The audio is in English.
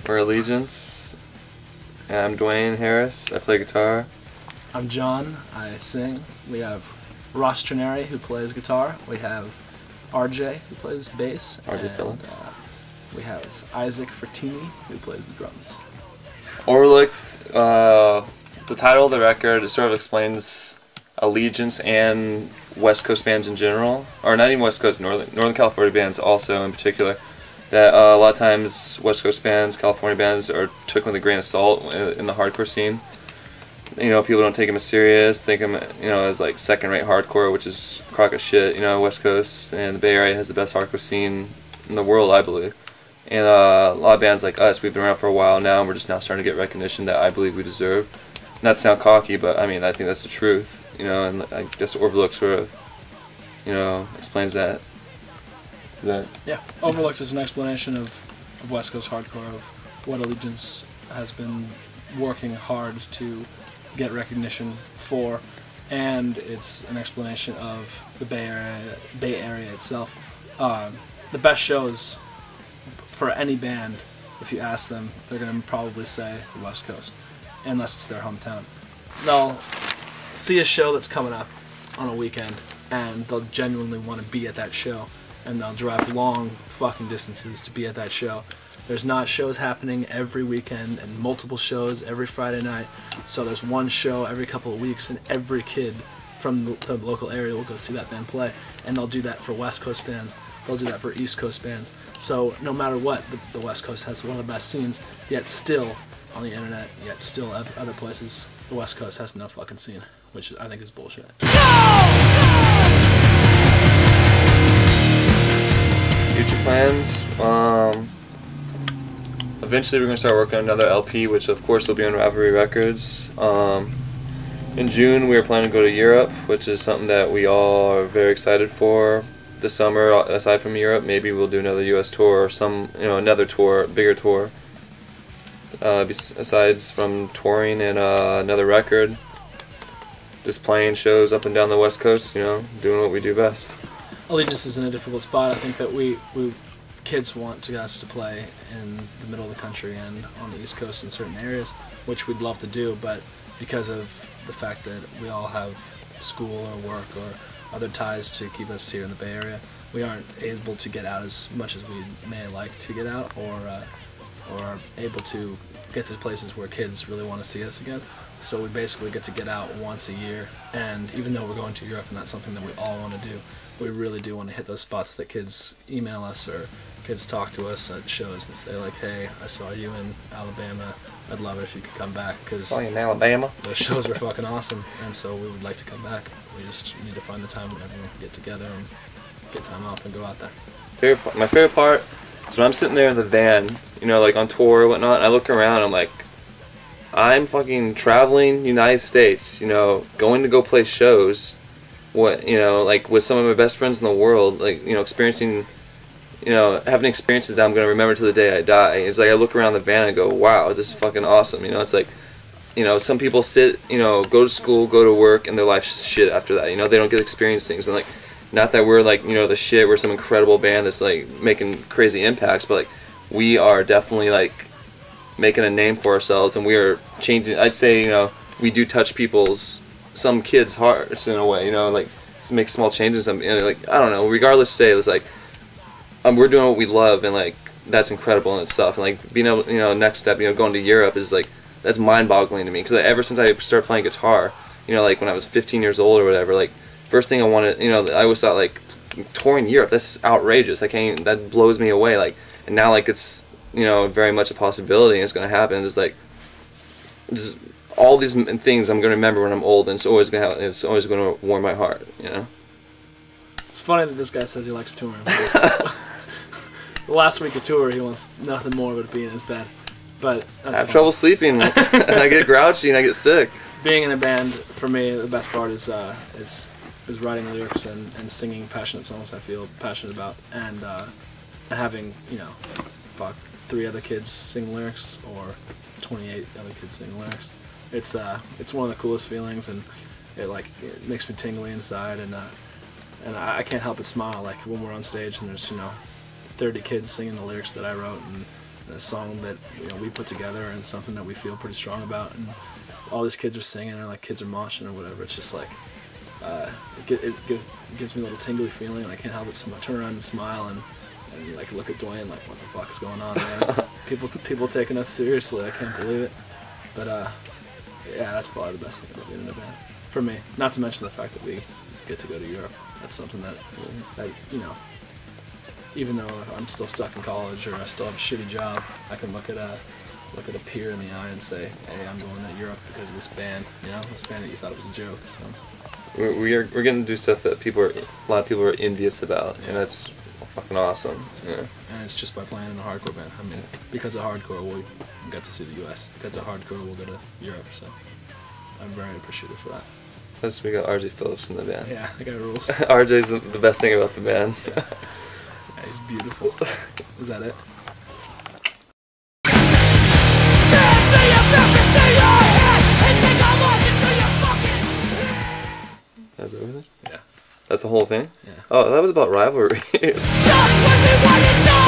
We're Allegiance. And I'm Dwayne Harris. I play guitar. I'm John. I sing. We have Ross Trineri, who plays guitar. We have RJ, who plays bass. RJ Phillips. We have Isaac Fertini, who plays the drums. Overlooked, it's the title of the record. It sort of explains Allegiance and West Coast bands in general. Or not even West Coast, Northern California bands also in particular. That a lot of times West Coast bands, California bands are took with a grain of salt in the hardcore scene. You know, people don't take them as serious, think them, you know, as like second-rate hardcore, which is a crock of shit. You know, West Coast and the Bay Area has the best hardcore scene in the world, I believe. And a lot of bands like us, we've been around for a while now, and we're just now starting to get recognition that I believe we deserve. Not to sound cocky, but I mean, I think that's the truth. You know, and I guess Overlook sort of, you know, explains that. Yeah, Overlooked is an explanation of West Coast hardcore, of what Allegiance has been working hard to get recognition for, and it's an explanation of the Bay Area itself. The best shows for any band, if you ask them, they're going to probably say the West Coast, unless it's their hometown. They'll see a show that's coming up on a weekend, and they'll genuinely want to be at that show, and they'll drive long fucking distances to be at that show. There's not shows happening every weekend and multiple shows every Friday night, so there's one show every couple of weeks, and every kid from the local area will go see that band play, and they'll do that for West Coast bands, they'll do that for East Coast bands. So no matter what, the West Coast has one of the best scenes, yet still on the internet, yet still other places, the West Coast has no fucking scene, which I think is bullshit. Future plans, eventually we're going to start working on another LP, which of course will be on Rivalry Records. In June we are planning to go to Europe, which is something that we all are very excited for. This summer, aside from Europe, maybe we'll do another US tour or another tour, bigger tour. Aside from touring and another record, just playing shows up and down the West Coast, you know, doing what we do best. Allegiance is in a difficult spot. I think that we kids want us to play in the middle of the country and on the East Coast in certain areas, which we'd love to do, but because of the fact that we all have school or work or other ties to keep us here in the Bay Area, we aren't able to get out as much as we may like to get out, or are able to get to places where kids really want to see us again. So we basically get to get out once a year, and even though we're going to Europe and that's something that we all want to do, we really do want to hit those spots that kids email us or kids talk to us at shows and say like, hey, I saw you in Alabama, I'd love it if you could come back, because Saw you in Alabama. those shows were fucking awesome, and so we would like to come back. We just need to find the time when everyone can get together and get time off and go out there. My favorite part is when I'm sitting there in the van, you know, like on tour or whatnot, and I look around, I'm like, I'm fucking traveling United States, you know, going to go play shows, you know, like with some of my best friends in the world, like, you know, experiencing, you know, having experiences that I'm going to remember to the day I die. It's like I look around the van and go, wow, this is fucking awesome, you know. It's like, you know, some people sit, you know, go to school, go to work, and their life's shit after that, you know, they don't get to experience things, and like, not that we're like, you know, the shit, we're some incredible band that's like making crazy impacts, but like, we are definitely like making a name for ourselves, and we are changing. I'd say, you know, we do touch some kids' hearts in a way, you know, like to make small changes. And like, I don't know, regardless, say it's like we're doing what we love, and like that's incredible in itself. And like being able, you know, next step, you know, going to Europe is like, that's mind-boggling to me, because like, ever since I started playing guitar, you know, like when I was 15 years old or whatever, like first thing I wanted, you know, I always thought like touring Europe, that's outrageous. That blows me away. Like, and now like it's, you know, very much a possibility, and it's going to happen. It's like, just all these things I'm going to remember when I'm old, and it's always going to warm my heart, you know. It's funny that this guy says he likes touring. The last week of tour, he wants nothing more but to be in his bed. But that's I have trouble sleeping, and I get grouchy and I get sick. Being in a band, for me, the best part is writing lyrics and singing passionate songs I feel passionate about, and having, you know, 3 other kids sing lyrics, or 28 other kids sing lyrics. It's one of the coolest feelings, and it makes me tingly inside, and I can't help but smile, like when we're on stage and there's, you know, 30 kids singing the lyrics that I wrote, and a song that we put together and something that we feel pretty strong about, and all these kids are singing or like kids are moshing or whatever. It's just like it gives me a little tingly feeling, and I can't help but turn around and smile and like look at Dwayne like, what the fuck is going on, man? people taking us seriously. I can't believe it. But yeah, that's probably the best thing about being in a band for me. Not to mention the fact that we get to go to Europe. That's something that even though I'm still stuck in college or I still have a shitty job, I can look at a peer in the eye and say, hey, I'm going to Europe because of this band. This band that you thought was a joke. So we're getting to do stuff that a lot of people are envious about, and that's fucking awesome. Yeah. And it's just by playing in a hardcore band. I mean, because of hardcore, we'll get to see the U.S. Because of hardcore, we'll go to Europe. So I'm very appreciative for that. Plus, we got RJ Phillips in the band. Yeah, the guy rules. RJ's the best thing about the band. Yeah, he's beautiful. Is that it? That's everything? Yeah. That's the whole thing? Yeah. Oh, that was about Rivalry. Just when we wanted to